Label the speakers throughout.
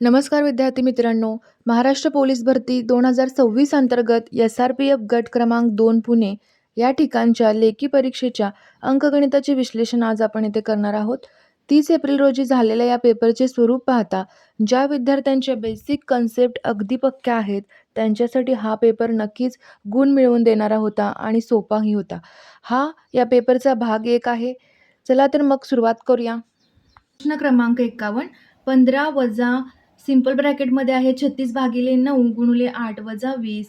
Speaker 1: नमस्कार विद्यार्थी मित्रांनो. महाराष्ट्र पोलीस भरती 2026 अंतर्गत SRPF गट क्रमांक 2 पुणे या ठिकाणच्या लेखी परीक्षेच्या अंकगणिताचे विश्लेषण आज आपण येथे करणार आहोत. 30 एप्रिल रोजी झालेल्या या पेपरचे स्वरूप पाहता ज्या विद्यार्थ्यांच्या बेसिक कन्सेप्ट अगदी पक्क्या आहेत त्यांच्यासाठी हा पेपर नक्कीच गुण मिळवून देणारा होता आणि सोपाही होता. हा या पेपरचा भाग 1 आहे. चला तर मग सुरुवात करूया. प्रश्न क्रमांक 51. 15 वजा सिंपल ब्रॅकेटमध्ये आहे 36 भागिले 9 गुणिले 8 वजा 20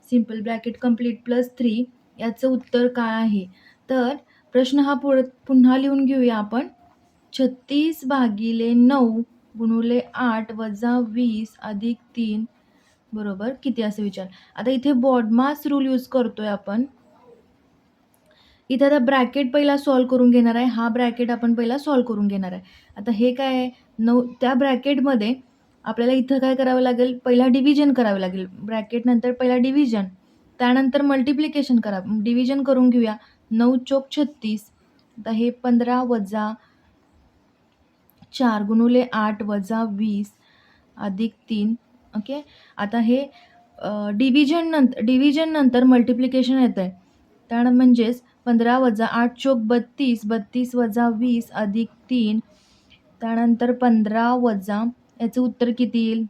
Speaker 1: सिंपल ब्रॅकेट कंप्लीट प्लस 3 याचं उत्तर काय आहे? तर प्रश्न हा पुन्हा लिहून घेऊया आपण. 36 भागिले 9 गुणिले 8 वजा 20 अधिक 3 बरोबर किती असं विचार. आता इथे बॉडमास रूल यूज करतोय आपण. इथे आता ब्रॅकेट पहिला सॉल्व करून घेणार आहे. हा ब्रॅकेट आपण पहिला सॉल्व करून घेणार आहे. आता हे काय आहे 9 त्या ब्रॅकेटमध्ये आपल्याला इथं काय करावं लागेल, पहिला डिव्हिजन करावं लागेल. ब्रॅकेट नंतर पहिला डिव्हिजन, त्यानंतर मल्टिप्लिकेशन करा. डिव्हिजन करून घेऊया. 9 चोक 36. आता हे 15 वजा 4 गुणिले 8 वजा 20 अधिक 3. ओके. आता हे डिव्हिजन नंतर मल्टिप्लिकेशन येतं आहे. त्यानं म्हणजेच 15 वजा 8 चोक 32 32 वजा 20 अधिक 3. त्यानंतर 15 वजा याचं उत्तर किती येईल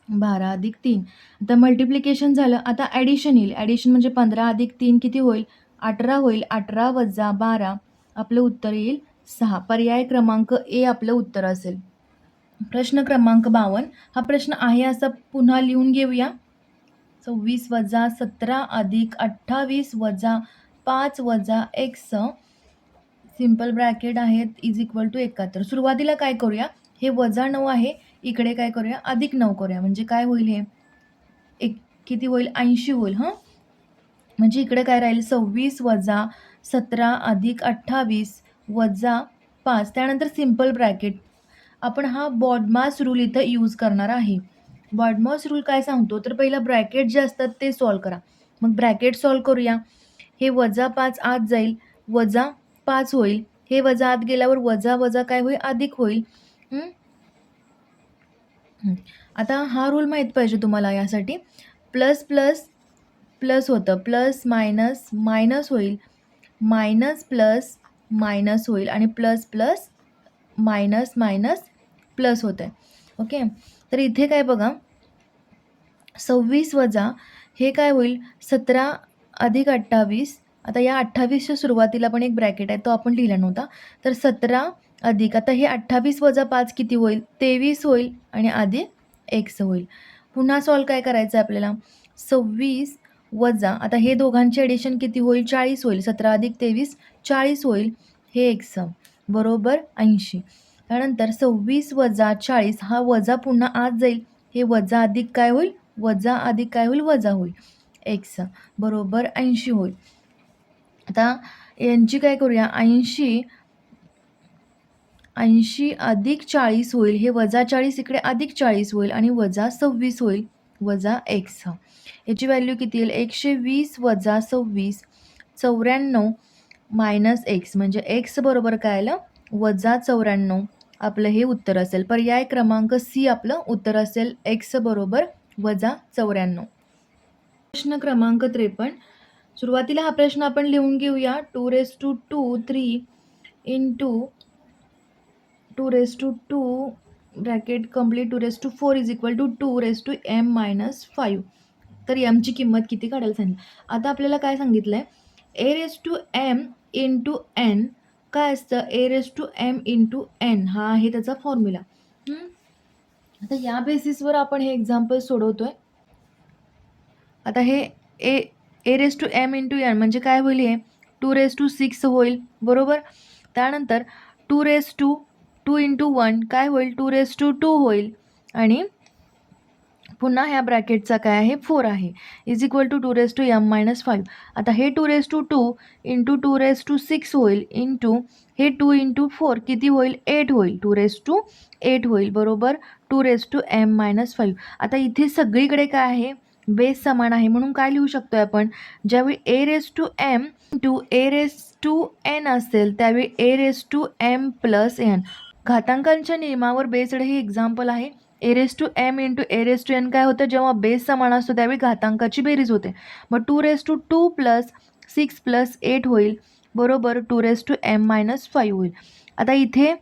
Speaker 1: 12 अधिक 3. आता मल्टिप्लिकेशन झालं. आता ॲडिशन येईल. ॲडिशन म्हणजे 15 अधिक 3 किती होईल 18 होईल. 18 वजा 12 आपलं उत्तर येईल 6. पर्याय क्रमांक ए आपलं उत्तर असेल. प्रश्न क्रमांक 52. हा प्रश्न आहे असा पुन्हा लिहून घेऊया. 26 वजा 17 अधिक 28 वजा 5 वजा x सिंपल ब्रॅकेट आहेत इज इक्वल टू 71. सुरुवातीला काय करूया, हे वजा 9 आहे, इकडे काय करूया अधिक 9 करूया. म्हणजे काय होईल हे किती होईल 80 होईल. म्हणजे इकडे काय राहील 26 वजा 17 अधिक 28 वजा 5. त्यानंतर सिंपल ब्रॅकेट. आपण हा बॉडमास रूल इथं यूज करणार आहे. बॉडमास रूल काय सांगतो तर पहिला ब्रॅकेट जे असतात ते सॉल्व करा. मग ब्रॅकेट सॉल्व करूया. हे वजा 5 आत जाईल, वजा 5 होईल. हे वजा आत गेल्यावर वजा वजा काय होईल अधिक होईल. आता हा रूल माहीत पाहिजे तुम्हाला. यासाठी प्लस प्लस प्लस होतं, प्लस मायनस मायनस होईल, मायनस प्लस मायनस होईल आणि plus plus minus minus plus होत आहे. ओके. तर इथे काय बघा 26 वजा हे काय होईल 17 अधिक 28. आता या 28च्या सुरुवातीला पण एक ब्रॅकेट आहे, तो आपण लिहिला नव्हता. तर 17 अधिक आता हे 28 वजा 5 किती होईल 23 होईल आणि अधिक x होईल. पुन्हा सॉल्व काय करायचं आहे आपल्याला 26 वजा आता हे दोघांचे ॲडिशन किती होईल 40 होईल. 17 अधिक 23 40 होईल. हे x बरोबर 80. त्यानंतर 26 वजा 40 हा वजा पुन्हा आत जाईल. हे वजा अधिक काय होईल वजा अधिक काय होईल वजा होईल. x बरोबर 80 होईल. आता यांची काय करूया 80 अधिक 40 होईल. हे वजा 40 इकडे अधिक 40 होईल आणि वजा 26 होईल वजा x. याची व्हॅल्यू किती येईल 120 वजा 26 94 मायनस x. म्हणजे x बरोबर काय आलं वजा 94 आपलं हे उत्तर असेल. पर्याय क्रमांक सी आपलं उत्तर असेल. x बरोबर वजा 94. प्रश्न क्रमांक 53. सुरुवातीला हा प्रश्न आपण लिहून घेऊया. 2^2 3 into 2^2 bracket complete 2^4 is equal to 2^m-5. तर mची किंमत किती काढायला सांगितली. आता आपल्याला काय सांगितलं आहे a^m इंटू n काय असतं a^m इंटू n हा आहे त्याचा फॉर्म्युला. आता या बेसिसवर आपण हे एक्झाम्पल सोडवतोय. आता हे a^m इंटू n म्हणजे काय होईल हे 2^6 होईल बरोबर. त्यानंतर 2^2 इंटू 1 काय होईल 2^2 होईल आणि पुन्हा ह्या ब्रॅकेटचा काय आहे 4 आहे इज इक्वल टू 2^m-5. आता हे 2^2 इंटू 2^6 होईल इंटू हे 2 इंटू 4 किती होईल 8 होईल 2^8 होईल बरोबर 2^m-5. आता इथे सगळीकडे काय आहे बेस समान आहे म्हणून काय लिहू शकतोय आपण ज्यावेळी a^m इंटू a^n असेल त्यावेळी a^m+n घातांकांच्या नियमावर बेस्ड हे एक्झाम्पल आहे. a⁻m × a⁻n काय होतं, जेव्हा बेस समान असतो त्यावेळी घातांकाची बेरीज होते. मग 2⁻2 + 6 + 8 होईल बरोबर 2⁻m-5 होईल. आता इथे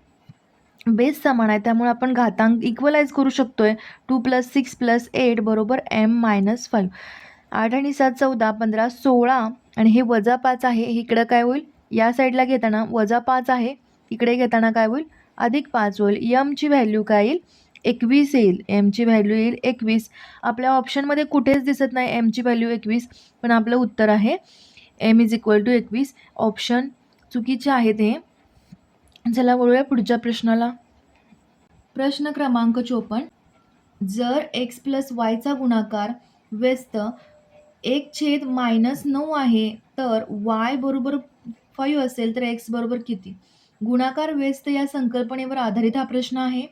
Speaker 1: बेस समान आहे त्यामुळे आपण घातांक इक्वलाइज करू शकतोय. 2 + 6 + 8 बरोबर m-5. 8 आणि 7 14, 15 16 आणि हे -5 आहे. इकडं काय होईल, या साईडला घेताना -5 आहे, इकडे घेताना काय होईल +5 होईल. यमची व्हॅल्यू काय येईल 21 येईल. एमची व्हॅल्यू येईल 21. आपल्या ऑप्शनमध्ये कुठेच दिसत नाही एमची व्हॅल्यू 21, पण आपलं उत्तर आहे m = 21. ऑप्शन चुकीचे आहेत हे. चला वळूया पुढच्या प्रश्नाला. प्रश्न क्रमांक 54. जर x + y गुणाकार व्यस्त 1/-9 आहे तर y बरोबर 5 असेल तर x बरोबर किती? गुणाकार व्यस्त या संकल्पनेवर आधारित हा प्रश्न आहे.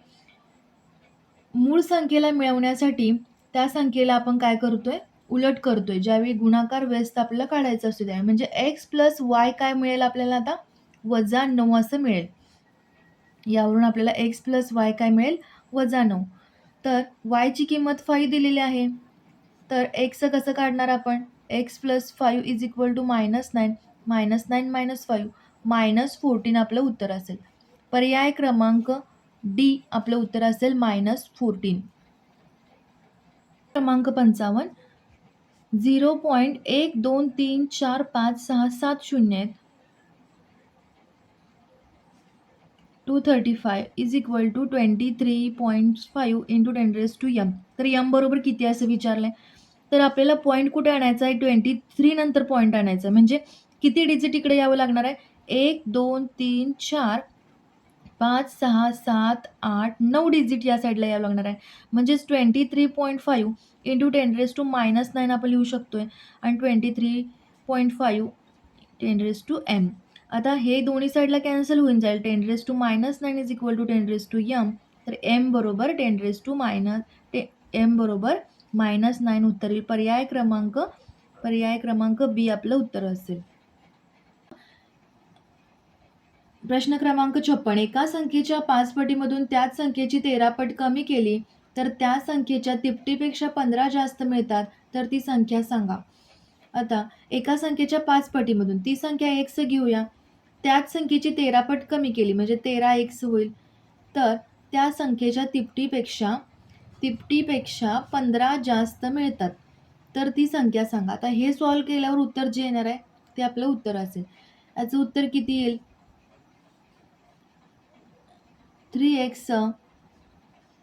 Speaker 1: मूळ संख्येला मिळवण्यासाठी त्या संख्येला आपण काय करतोय, उलट करतोय. ज्यावेळी गुणाकार व्यस्त आपल्याला काढायचं असतो त्यावेळी, म्हणजे x + y काय मिळेल आपल्याला आता -9 असं मिळेल. यावरून आपल्याला x + y काय मिळेल -9. तर y ची किंमत 5 दिलेली आहे. तर x कसं काढणार आपण, x + 5 = -9. -9 - 5 -14 आपलं उत्तर असेल. पर्याय क्रमांक डी आपलं उत्तर असेल -14. क्रमांक 55. 0.12345670 आहेत. 235 = 23.5 × 10⁻m. तर m बरोबर किती असं विचारलंय. तर आपल्याला पॉईंट कुठे आणायचा आहे, 23 नंतर पॉईंट आणायचा आहे. म्हणजे किती डिजिट इकडे यावं लागणार आहे, 1 2 3 4 5 6 7 8 9 डिजिट या साईडला यावं लागणार आहे. म्हणजेच 23.5 × 10⁻9 आपण लिहू शकतोय आणि 23.5 10⁻m. आता हे दोन्ही साईडला कॅन्सल होऊन जाईल. 10⁻9 = 10⁻m. तर m बरोबर -9 उत्तर येईल. पर्याय क्रमांक बी आपलं उत्तर असेल. प्रश्न क्रमांक 56. एका संख्येच्या 5 पटीमधून त्याच संख्येची 13 पट कमी केली तर त्या संख्येच्या तिपटीपेक्षा 15 जास्त मिळतात, तर ती संख्या सांगा. आता एका संख्येच्या 5 पटीमधून ती संख्या x घेऊया, त्याच संख्येची 13 पट कमी केली म्हणजे 13x होईल. तर त्या संख्येच्या तिपटीपेक्षा 15 जास्त मिळतात, तर ती संख्या सांगा. आता हे सॉल्व्ह केल्यावर उत्तर जे येणार आहे ते आपलं उत्तर असेल. याचं उत्तर किती येईल, 3x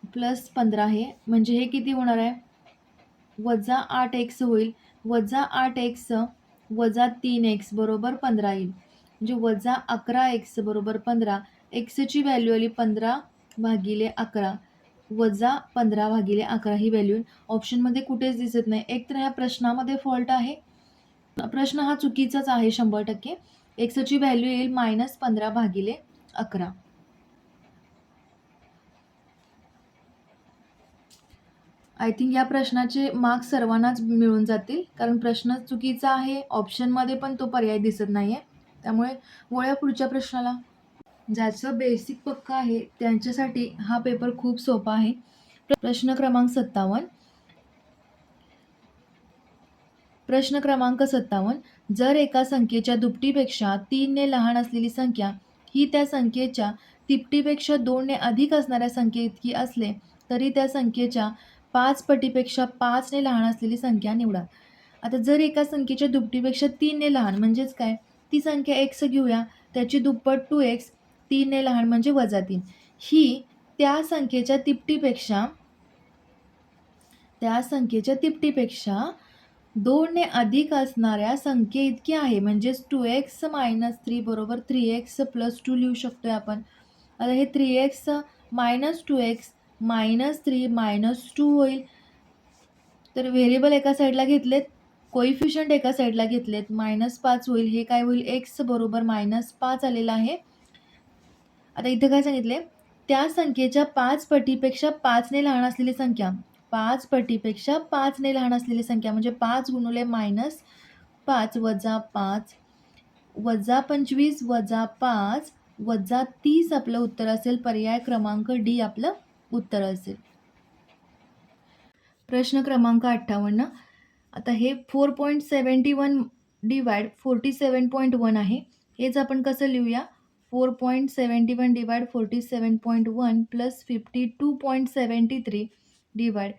Speaker 1: + 15 आहे. म्हणजे हे किती होणार आहे, -8x होईल. -8x - 3x बरोबर 15 येईल. म्हणजे -11x बरोबर 15. xची व्हॅल्यू आली 15/11 -15/11 ही व्हॅल्यू ऑप्शनमध्ये कुठेच दिसत नाही. एक तर ह्या प्रश्नामध्ये फॉल्ट आहे, प्रश्न हा चुकीचाच आहे 100%. xची व्हॅल्यू येईल -15/11. आय थिंक या प्रश्नाचे मार्क्स सर्वांनाच मिळून जातील, कारण प्रश्न चुकीचा आहे. ऑप्शनमध्ये पण तो पर्याय दिसत नाही आहे. त्यामुळे वळूया पुढच्या प्रश्नाला. ज्याचं बेसिक पक्का आहे त्यांच्यासाठी हा पेपर खूप सोपा आहे. प्रश्न क्रमांक 57. जर एका संख्येच्या दुपटीपेक्षा 3 ने लहान असलेली संख्या ही त्या संख्येच्या तिपटीपेक्षा 2 ने अधिक असणाऱ्या संख्येइतकी असले तरी त्या संख्येच्या 5 पटीपेक्षा 5 ने लहान असलेली संख्या निवडा. आता जर एका संख्येच्या दुपटीपेक्षा 3 ने लहान म्हणजेच काय, ती संख्या x घेऊया, त्याची दुप्पट 2x, 3 ने लहान म्हणजे -3, ही त्या संख्येच्या तिपटीपेक्षा 2 ने अधिक असणाऱ्या संख्येइतकी आहे. म्हणजेच 2x - 3 बरोबर 3x + 2 लिहू शकतोय आपण. आता हे 3x - 2x - 3 - 2 होईल. तर व्हेरिएबल एका साईडला घेतलेत, कोइफिशियंट एका साईडला घेतलेत, -5 होईल. हे काय होईल, x बरोबर -5 आलेलं आहे. आता इथे काय सांगितले, त्या संख्येच्या 5 पटीपेक्षा 5 ने लहान असलेली संख्या, 5 पटीपेक्षा 5 ने लहान असलेली संख्या म्हणजे 5 × -5 - 5 - 25 - 5 वजा 30 आपलं उत्तर असेल. पर्याय क्रमांक डी आपलं उत्तर असेल. प्रश्न क्रमांक 58. आता हे 4.71 डिवाइड 47.1 आहे. हेच आपण कसं लिहूया? 4.71 डिवाइड 47.1 प्लस 52.73 डिवाइड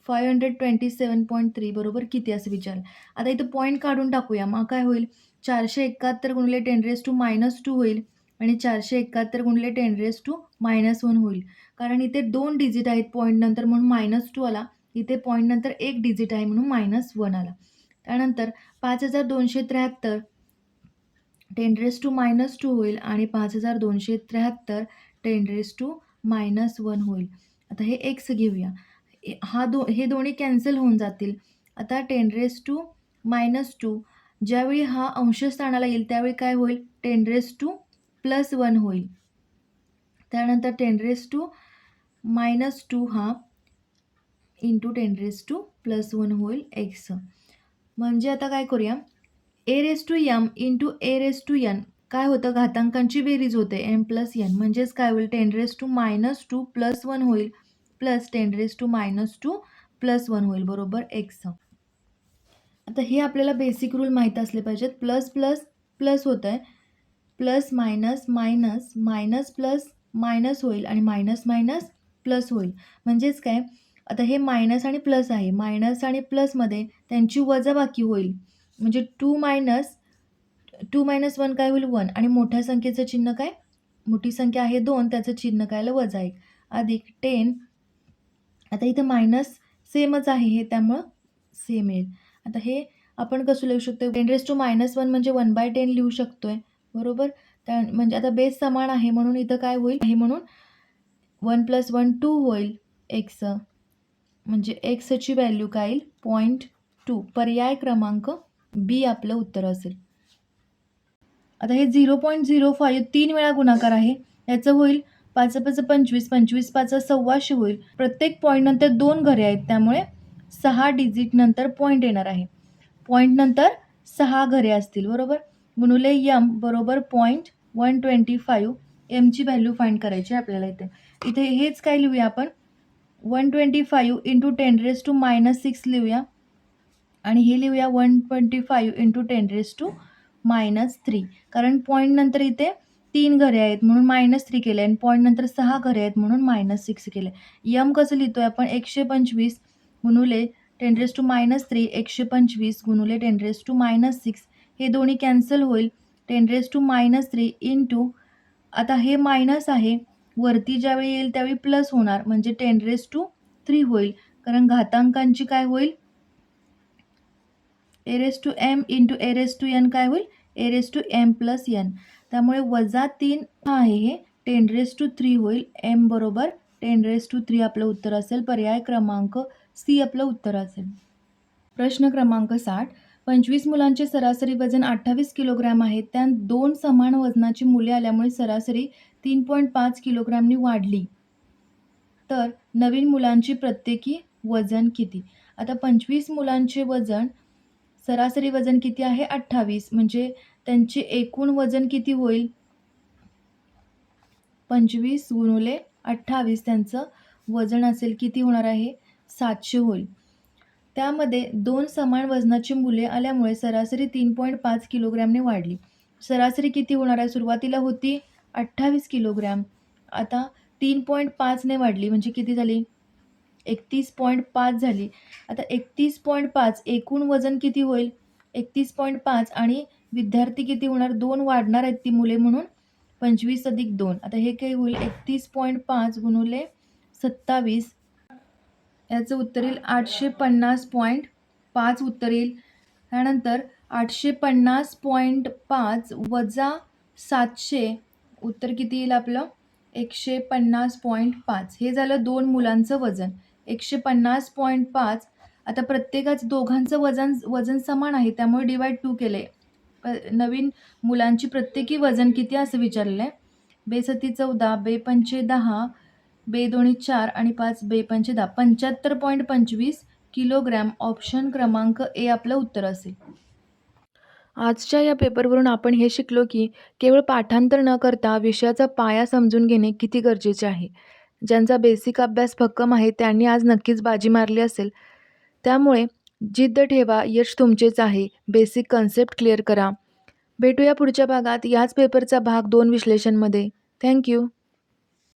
Speaker 1: 527.3 बरोबर किती असं विचारलं. आता इथं पॉईंट काढून टाकूया. मग काय होईल? 471 गुणिले 10⁻² होईल आणि 471 गुणिले 10⁻−1 होईल. कारण इथे 2 डिजिट आहेत पॉईंट नंतर म्हणून -2 आला. इथे पॉईंट नंतर 1 डिजिट आहे म्हणून -1 आला. त्यानंतर 5273 10⁻² होईल आणि 5273 10⁻−1 होईल. आता हे x घेऊया. हे दोन्ही कॅन्सल होऊन जातील. आता 10⁻² ज्यावेळी हा अंश स्थानाला येईल त्यावेळी काय होईल? 10⁻+1 होईल. त्यानंतर 10⁻² हा इंटू 10⁻+1 होईल x. म्हणजे आता काय करूया? a⁻m इंटू a⁻n काय होतं? घातांकांची बेरीज होते m+n म्हणजेच काय होईल? 10⁻² + 1 होईल प्लस 10⁻² + 1 होईल बरोबर x. आता हे आपल्याला बेसिक रूल माहीत असले पाहिजेत. प्लस प्लस प्लस होत आहे. Plus minus minus minus plus minus होईल आणि मायनस मायनस प्लस होईल. म्हणजेच काय? आता हे मायनस आणि प्लस आहे. मायनस आणि प्लसमध्ये त्यांची वजाबाकी होईल. म्हणजे 2 - 1 काय होईल? 1 आणि मोठ्या संख्येचं चिन्ह काय? मोठी संख्या आहे 2 त्याचं चिन्ह काय आलं? +1 अधिक 10. आता इथं मायनस सेमच आहे हे त्यामुळं सेम येईल. आता हे आपण कसं लिहू शकतो? 10⁻−1 म्हणजे 1/10 लिहू शकतोय बरोबर. म्हणजे आता बेस समान आहे म्हणून इथं काय होईल? आहे म्हणून 1 + 1 2 होईल x. म्हणजे xची व्हॅल्यू काय येईल? 0.2. पर्याय क्रमांक बी आपलं उत्तर असेल. आता हे 0.05 3 वेळा गुणाकार आहे. याचं होईल 5 × 5 = 25, 25 × 5 = 1,200 होईल. प्रत्येक पॉईंट नंतर 2 घरे आहेत त्यामुळे 6 डिजिट नंतर पॉईंट येणार आहे. पॉईंट नंतर 6 घरे असतील बरोबर. गुणुले m बरोबर 0.125 mची व्हॅल्यू फाइंड करायची आपल्याला इथे. इथे हेच काय लिहूया आपण? 125 × 10⁻6 लिहूया आणि हे लिहूया 125 × 10⁻³ कारण पॉईंट नंतर इथे 3 घरे आहेत म्हणून -3 केले आणि पॉईंट नंतर 6 घरे आहेत म्हणून -6 केले. m कसं लिहितोय आपण? 125 गुणुले 10⁻³ 125 गुणुले 10⁻6 हे दोन्ही कॅन्सल होईल. 10⁻³ इंटू आता हे मायनस आहे. वरती ज्यावेळी येईल त्यावेळी प्लस होणार म्हणजे 10⁻³ होईल. कारण घातांकांची काय होईल? a⁻m इंटू a⁻n काय होईल? a⁻m+n. त्यामुळे -3 आहे हे 10⁻³ होईल. m बरोबर 10⁻³ आपलं उत्तर असेल. पर्याय क्रमांक सी आपलं उत्तर असेल. प्रश्न क्रमांक 60. 25 मुलांचे सरासरी वजन 28 किलोग्रॅम आहे. त्यात 2 समान वजनाची मुले आल्यामुळे सरासरी 3.5 किलोग्रॅमनी वाढली. तर नवीन मुलांची प्रत्येकी वजन किती? आता 25 मुलांचे वजन सरासरी वजन किती आहे? 28 म्हणजे त्यांचे एकूण वजन किती होईल? 25 गुणुले 28 त्यांचं वजन असेल किती होणार आहे? 700 होईल. त्यामध्ये 2 समान वजनाची मुले आल्यामुळे सरासरी 3.5 किलोग्रॅमने वाढली. सरासरी किती होणार आहे? सुरुवातीला होती 28 किलोग्रॅम. आता 3.5 ने वाढली म्हणजे किती झाली? 31.5 झाली. आता 31.5 एकूण वजन किती होईल? 31.5 आणि विद्यार्थी किती होणार? 2 वाढणार आहेत ती मुले म्हणून 25 + 2. आता हे काय होईल? 31.5 गुणुले 27 याचं उत्तर येईल 850.5 उत्तर येईल. त्यानंतर 850.5 वजा 700 उत्तर किती येईल आपलं? 150.5. हे झालं 2 मुलांचं वजन. 150.5 आता प्रत्येकाच दोघांचं वजन समान आहे त्यामुळे डिवाइड 2 केले. नवीन मुलांची प्रत्येकी वजन किती असं विचारलेलं आहे. बे 14, बे 10, बे 4 आणि 5 बे 10 75.25 किलोग्रॅम. ऑप्शन क्रमांक ए आपलं उत्तर असेल. आजच्या या पेपरवरून आपण हे शिकलो, की केवळ पाठांतर न करता विषयाचा पाया समजून घेणे किती गरजेचे आहे. ज्यांचा बेसिक अभ्यास भक्कम आहे त्यांनी आज नक्कीच बाजी मारली असेल. त्यामुळे जिद्द ठेवा, यश तुमचेच आहे. बेसिक कन्सेप्ट क्लिअर करा. भेटूया पुढच्या भागात याच पेपरचा भाग 2 विश्लेषणमध्ये. थँक